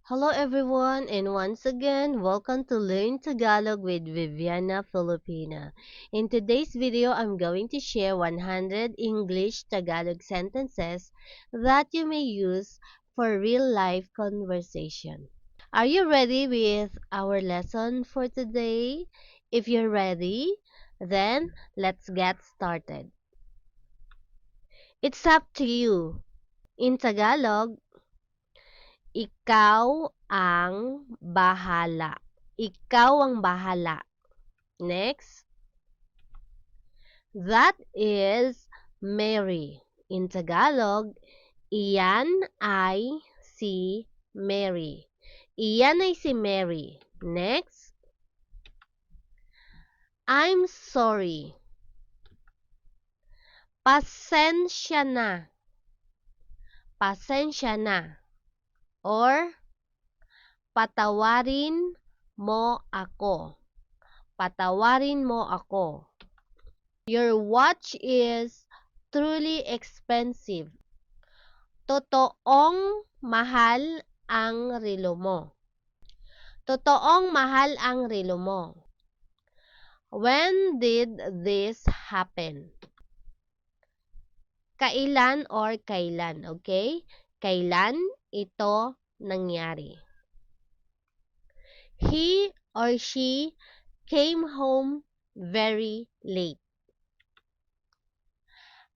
Hello everyone, and once again, welcome to Learn Tagalog with Viviana Filipina. In today's video, I'm going to share 100 English Tagalog sentences that you may use for real-life conversation. Are you ready with our lesson for today? If you're ready, then let's get started. It's up to you. In Tagalog, ikaw ang bahala. Ikaw ang bahala. Next. That is Mary. In Tagalog, iyan ay si Mary. Iyan ay si Mary. Next. I'm sorry. Pasensya na. Pasensya na. Or, patawarin mo ako. Patawarin mo ako. Your watch is truly expensive. Totoong mahal ang relo mo. Totoong mahal ang relo mo. When did this happen? Kailan or kailan, okay? Kailan ito nangyari? He or she came home very late.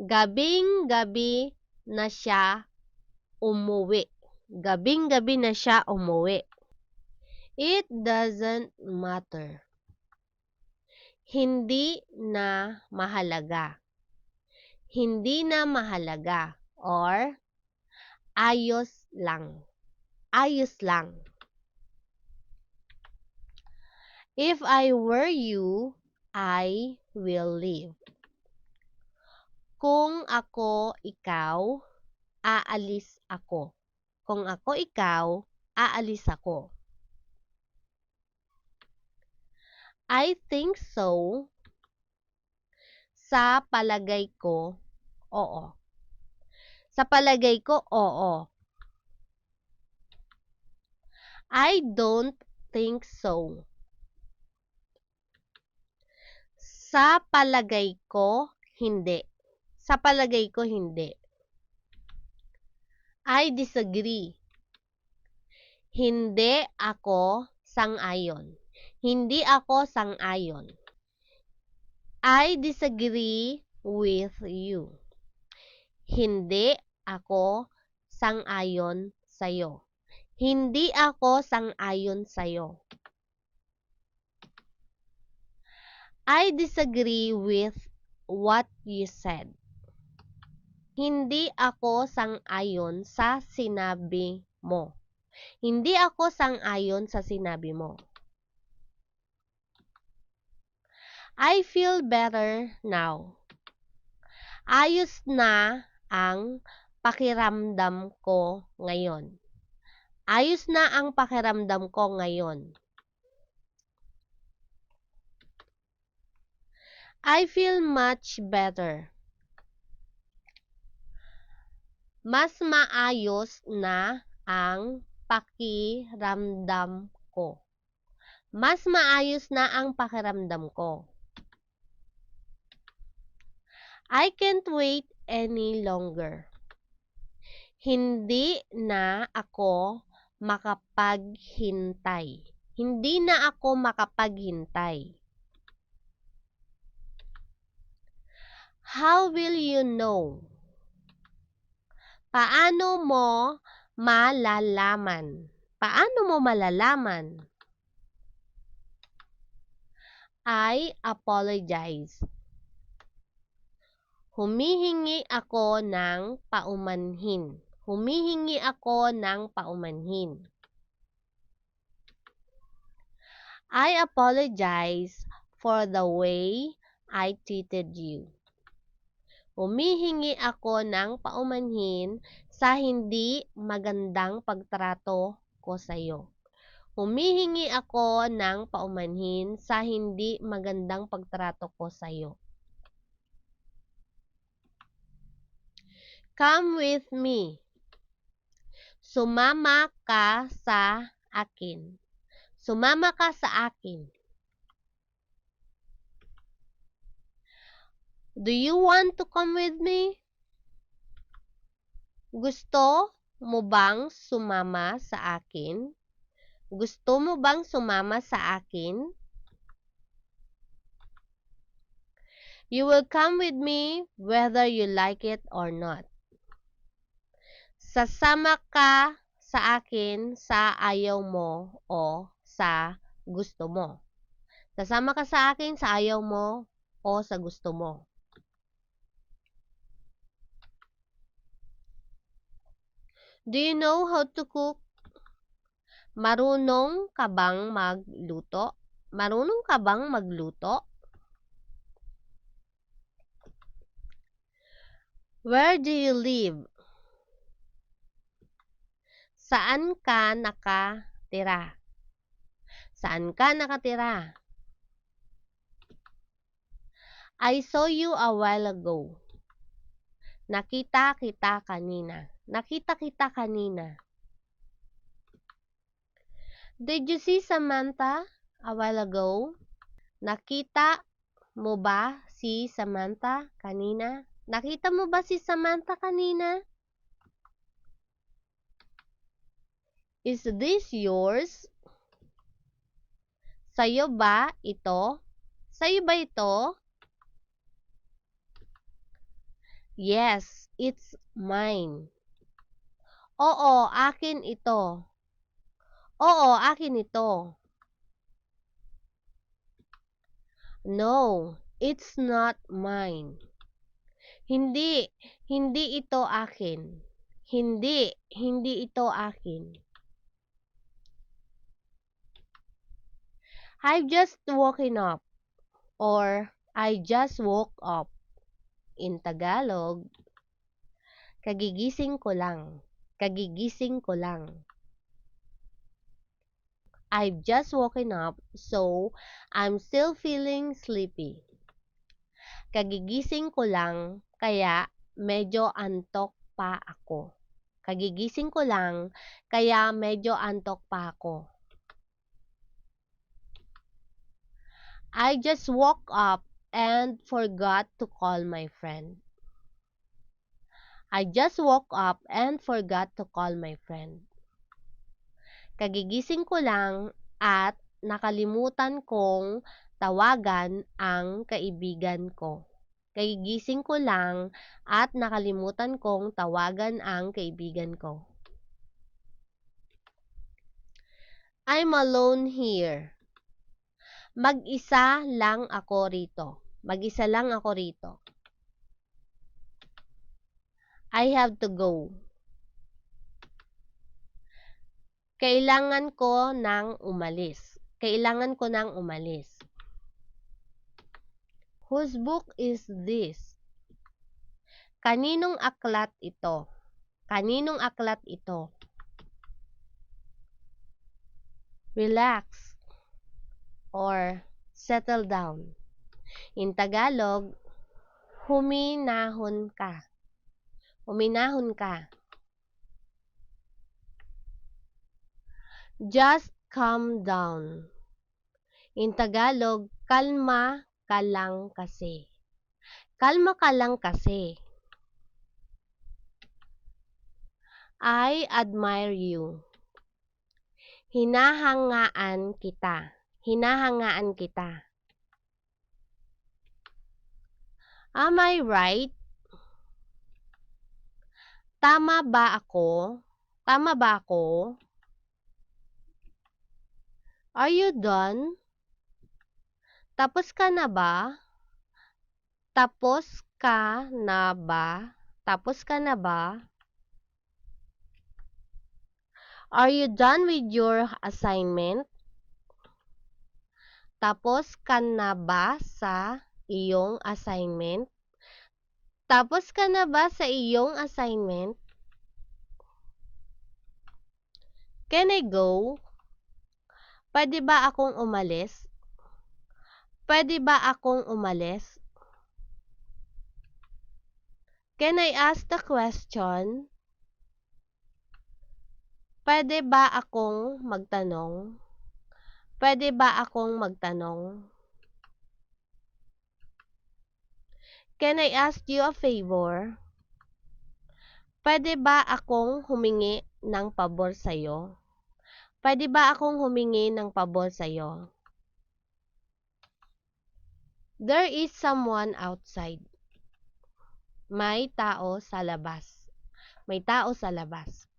Gabing-gabi na siya umuwi. Gabing-gabi na siya umuwi. It doesn't matter. Hindi na mahalaga. Hindi na mahalaga. Or, ayos lang. Ayos lang. If I were you, I will leave. Kung ako ikaw, aalis ako. Kung ako ikaw, aalis ako. I think so. Sa palagay ko, oo. Sa palagay ko, oo. I don't think so. Sa palagay ko, hindi. Sa palagay ko, hindi. I disagree. Hindi ako sang-ayon. Hindi ako sang-ayon. I disagree with you. Hindi ako sang-ayon sa'yo. Hindi ako sang-ayon sa'yo. I disagree with what you said. Hindi ako sang-ayon sa sinabi mo. Hindi ako sang-ayon sa sinabi mo. I feel better now. Ayos na ang pakiramdam ko ngayon. Ayos na ang pakiramdam ko ngayon. I feel much better. Mas maayos na ang pakiramdam ko. Mas maayos na ang pakiramdam ko. I can't wait any longer. Hindi na ako makapaghintay. Hindi na ako makapaghintay. How will you know? Paano mo malalaman? Paano mo malalaman? I apologize. Humihingi ako ng paumanhin. Humihingi ako ng paumanhin. I apologize for the way I treated you. Humihingi ako ng paumanhin sa hindi magandang pagtrato ko sa iyo. Humihingi ako ng paumanhin sa hindi magandang pagtrato ko sa iyo. Come with me. Sumama ka sa akin. Sumama ka sa akin. Do you want to come with me? Gusto mo bang sumama sa akin? Gusto mo bang sumama sa akin? You will come with me whether you like it or not. Sasama ka sa akin sa ayaw mo o sa gusto mo. Sasama ka sa akin sa ayaw mo o sa gusto mo. Do you know how to cook? Marunong ka bang magluto? Marunong ka bang magluto? Where do you live? Saan ka nakatira? Saan ka nakatira? I saw you a while ago. Nakita kita kanina. Nakita kita kanina. Did you see Samantha a while ago? Nakita mo ba si Samantha kanina? Nakita mo ba si Samantha kanina? Is this yours? Sa'yo ba ito? Sa'yo ba ito? Yes, it's mine. Oo, akin ito. Oo, akin ito. No, it's not mine. Hindi, hindi ito akin. Hindi, hindi ito akin. I've just woken up or I just woke up. In Tagalog, kagigising ko lang. Kagigising ko lang. I've just woken up, so I'm still feeling sleepy. Kagigising ko lang, kaya medyo antok pa ako. Kagigising ko lang, kaya medyo antok pa ako. I just woke up and forgot to call my friend. I just woke up and forgot to call my friend. Kagigising ko lang at nakalimutan kong tawagan ang kaibigan ko. Kagigising ko lang at nakalimutan kong tawagan ang kaibigan ko. I'm alone here. Mag-isa lang ako rito. Mag-isa lang ako rito. I have to go. Kailangan ko nang umalis. Kailangan ko nang umalis. Whose book is this? Kaninong aklat ito? Kaninong aklat ito? Relax or settle down. In Tagalog, huminahon ka. Huminahon ka. Just calm down. In Tagalog, kalma ka lang kasi. Kalma ka lang kasi. I admire you. Hinahangaan kita. Hinahangaan kita. Am I right? Tama ba ako? Tama ba ako? Are you done? Tapos ka na ba? Tapos ka na ba? Tapos ka na ba? Are you done with your assignment? Tapos ka na ba sa iyong assignment? Tapos ka na ba sa iyong assignment? Can I go? Pwede ba akong umalis? Pwede ba akong umalis? Can I ask the question? Pwede ba akong magtanong? Pwede ba akong magtanong? Can I ask you a favor? Pwede ba akong humingi ng pabor sa'yo? Pwede ba akong humingi ng pabor sa'yo? There is someone outside. May tao sa labas. May tao sa labas.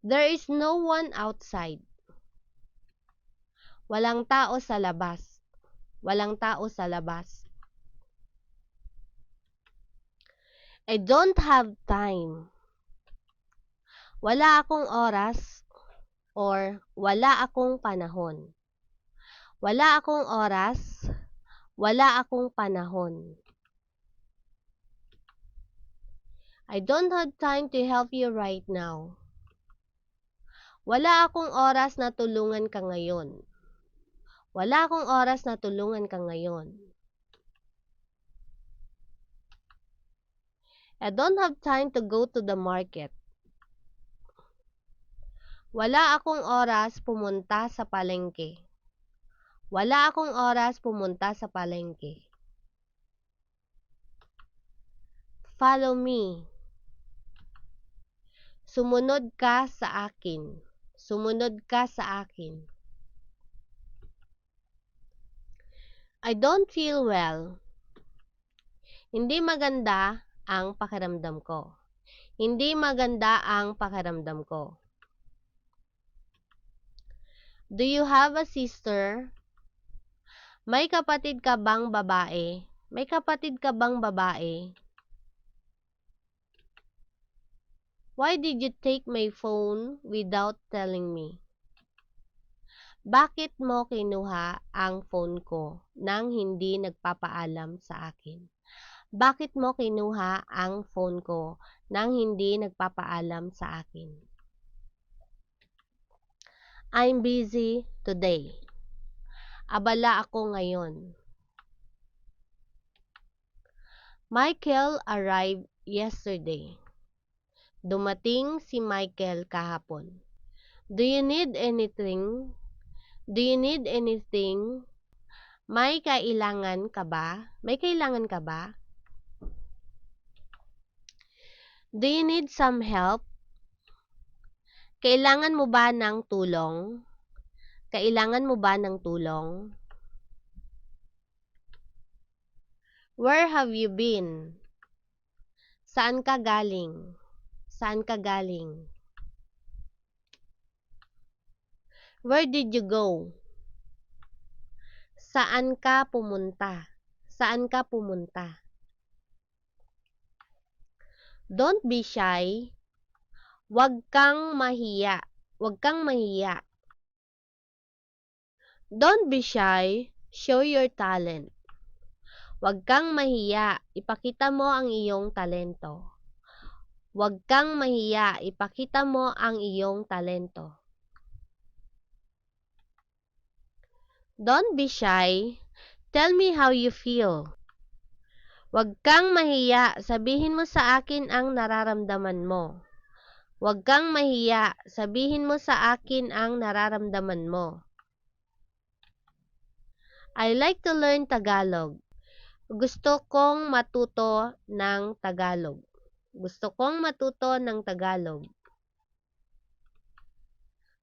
There is no one outside. Walang tao sa labas. Walang tao sa labas. I don't have time. Wala akong oras or wala akong panahon. Wala akong oras, wala akong panahon. I don't have time to help you right now. Wala akong oras na tulungan ka ngayon. Wala akong oras na tulungan ka ngayon. I don't have time to go to the market. Wala akong oras pumunta sa palengke. Wala akong oras pumunta sa palengke. Follow me. Sumunod ka sa akin. Sumunod ka sa akin. I don't feel well. Hindi maganda ang pakiramdam ko. Hindi maganda ang pakiramdam ko. Do you have a sister? May kapatid ka bang babae? May kapatid ka bang babae? Why did you take my phone without telling me? Bakit mo kinuha ang phone ko nang hindi nagpapaalam sa akin? Bakit mo kinuha ang phone ko nang hindi nagpapaalam sa akin? I'm busy today. Abala ako ngayon. Michael arrived yesterday. Dumating si Michael kahapon. Do you need anything? Do you need anything? May kailangan ka ba? May kailangan ka ba? Do you need some help? Kailangan mo ba ng tulong? Kailangan mo ba ng tulong? Where have you been? Saan ka galing? Saan ka galing? Where did you go? Saan ka pumunta? Saan ka pumunta? Don't be shy. Huwag kang mahiya. Huwag kang mahiya. Don't be shy. Show your talent. Huwag kang mahiya. Ipakita mo ang iyong talento. Huwag kang mahiya. Ipakita mo ang iyong talento. Don't be shy. Tell me how you feel. Huwag kang mahiya. Sabihin mo sa akin ang nararamdaman mo. Huwag kang mahiya. Sabihin mo sa akin ang nararamdaman mo. I like to learn Tagalog. Gusto kong matuto ng Tagalog. Gusto kong matuto ng Tagalog.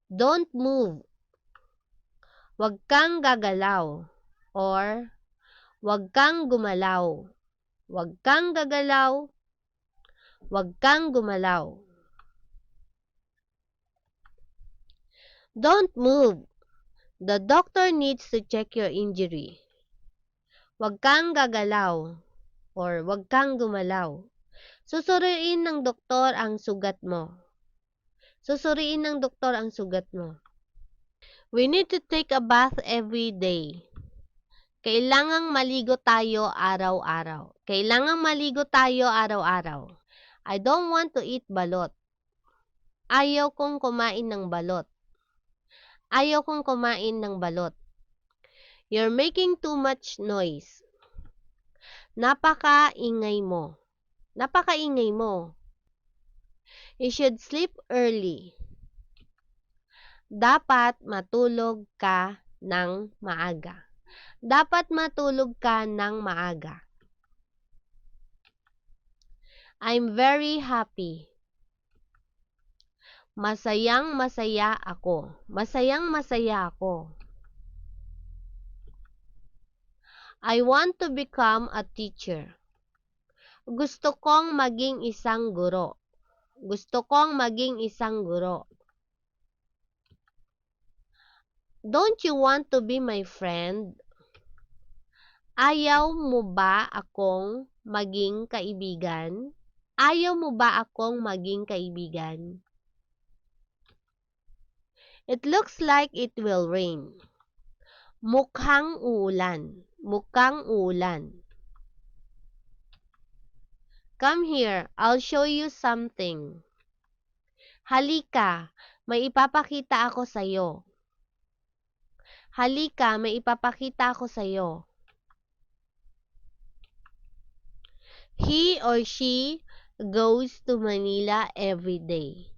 Don't move. Huwag kang gagalaw. Or, huwag kang gumalaw. Huwag kang gagalaw. Huwag kang gumalaw. Don't move. The doctor needs to check your injury. Huwag kang gagalaw. Or, huwag kang gumalaw. Susuriin ng doktor ang sugat mo. Susuriin ng doktor ang sugat mo. We need to take a bath every day. Kailangang maligo tayo araw-araw. Kailangang maligo tayo araw-araw. I don't want to eat balot. Ayaw kong kumain ng balot. Ayaw kong kumain ng balot. You're making too much noise. Napakaingay mo. Napakaingay mo. You should sleep early. Dapat matulog ka ng maaga. Dapat matulog ka ng maaga. I'm very happy. Masayang masaya ako. Masayang masaya ako. I want to become a teacher. Gusto kong maging isang guro. Gusto kong maging isang guro. Don't you want to be my friend? Ayaw mo ba akong maging kaibigan? Ayaw mo ba akong maging kaibigan? It looks like it will rain. Mukhang uulan. Mukhang uulan. Come here, I'll show you something. Halika, may ipapakita ako sa'yo. Halika, may ipapakita ako sa'yo. He or she goes to Manila every day.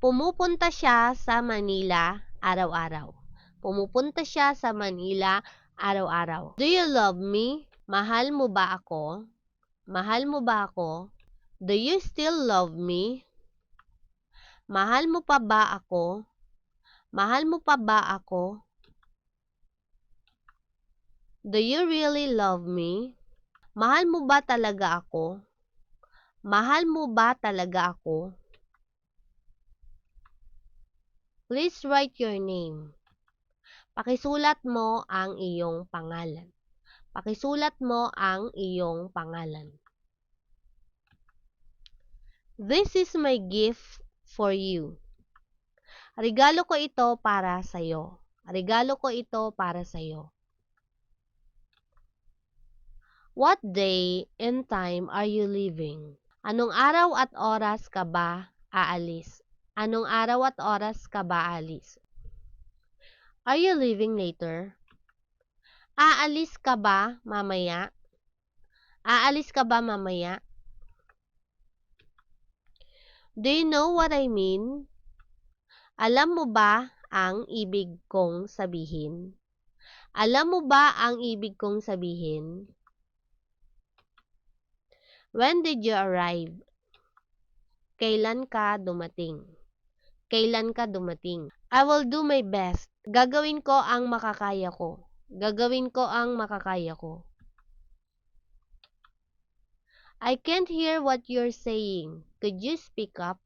Pumupunta siya sa Manila araw-araw. Pumupunta siya sa Manila araw-araw. Do you love me? Mahal mo ba ako? Mahal mo ba ako? Do you still love me? Mahal mo pa ba ako? Mahal mo pa ba ako? Do you really love me? Mahal mo ba talaga ako? Mahal mo ba talaga ako? Please write your name. Pakisulat mo ang iyong pangalan. Pakisulat mo ang iyong pangalan. This is my gift for you. Regalo ko ito para sa'yo. Regalo ko ito para sa'yo. What day and time are you leaving? Anong araw at oras ka ba aalis? Anong araw at oras ka ba aalis? Are you leaving later? Aalis ka ba mamaya? Aalis ka ba mamaya? Do you know what I mean? Alam mo ba ang ibig kong sabihin? Alam mo ba ang ibig kong sabihin? When did you arrive? Kailan ka dumating? Kailan ka dumating? I will do my best. Gagawin ko ang makakaya ko. Gagawin ko ang makakaya ko. I can't hear what you're saying. Could you speak up?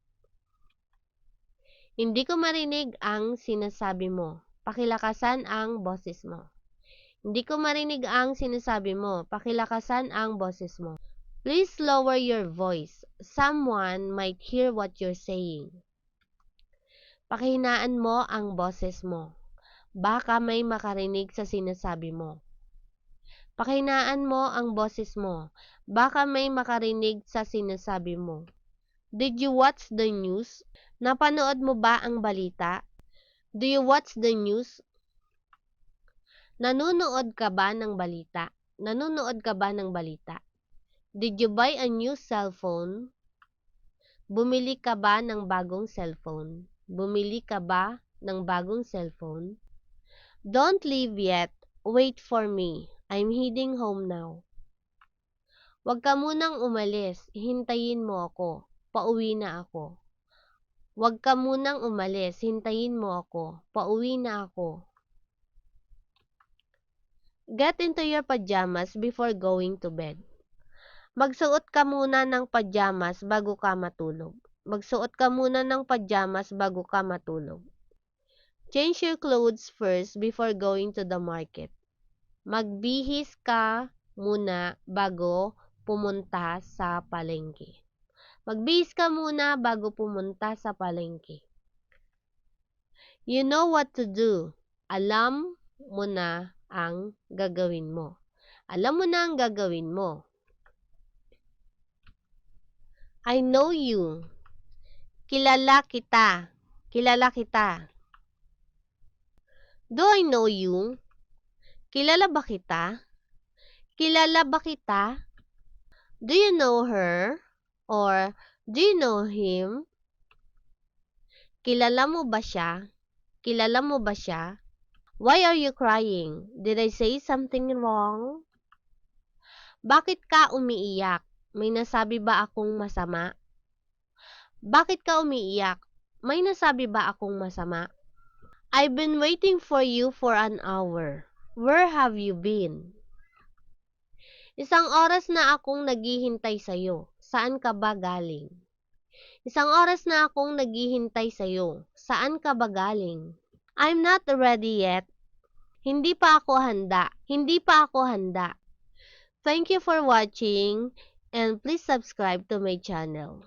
Hindi ko marinig ang sinasabi mo. Pakilakasan ang boses mo. Hindi ko marinig ang sinasabi mo. Pakilakasan ang boses mo. Please lower your voice. Someone might hear what you're saying. Pakihinaan mo ang boses mo. Baka may makarinig sa sinasabi mo. Pakihinaan mo ang boses mo. Baka may makarinig sa sinasabi mo. Did you watch the news? Napanood mo ba ang balita? Do you watch the news? Nanonood ka ba ng balita? Nanonood ka ba ng balita? Did you buy a new cellphone? Bumili ka ba ng bagong cellphone? Bumili ka ba ng bagong cellphone? Don't leave yet. Wait for me. I'm heading home now. Huwag ka munang umalis. Hintayin mo ako. Pauwi na ako. Huwag ka munang umalis. Hintayin mo ako. Pauwi na ako. Get into your pajamas before going to bed. Magsuot ka muna ng pajamas bago ka matulog. Magsuot ka muna ng pajamas bago ka matulog. Change your clothes first before going to the market. Magbihis ka muna bago pumunta sa palengke. Magbihis ka muna bago pumunta sa palengke. You know what to do. Alam mo na ang gagawin mo. Alam mo na ang gagawin mo. I know you. Kilala kita. Kilala kita. Do I know you? Kilala ba kita? Kilala ba kita? Do you know her? Or Do you know him? Kilala mo ba siya? Kilala mo ba siya? Why are you crying? Did I say something wrong? Bakit ka umiiyak? May nasabi ba akong masama? Bakit ka umiiyak? May nasabi ba akong masama? I've been waiting for you for an hour. Where have you been? Isang oras na akong naghihintay sa'yo. Saan ka ba galing? Isang oras na akong naghihintay sa'yo. Saan ka ba galing? I'm not ready yet. Hindi pa ako handa. Hindi pa ako handa. Thank you for watching and please subscribe to my channel.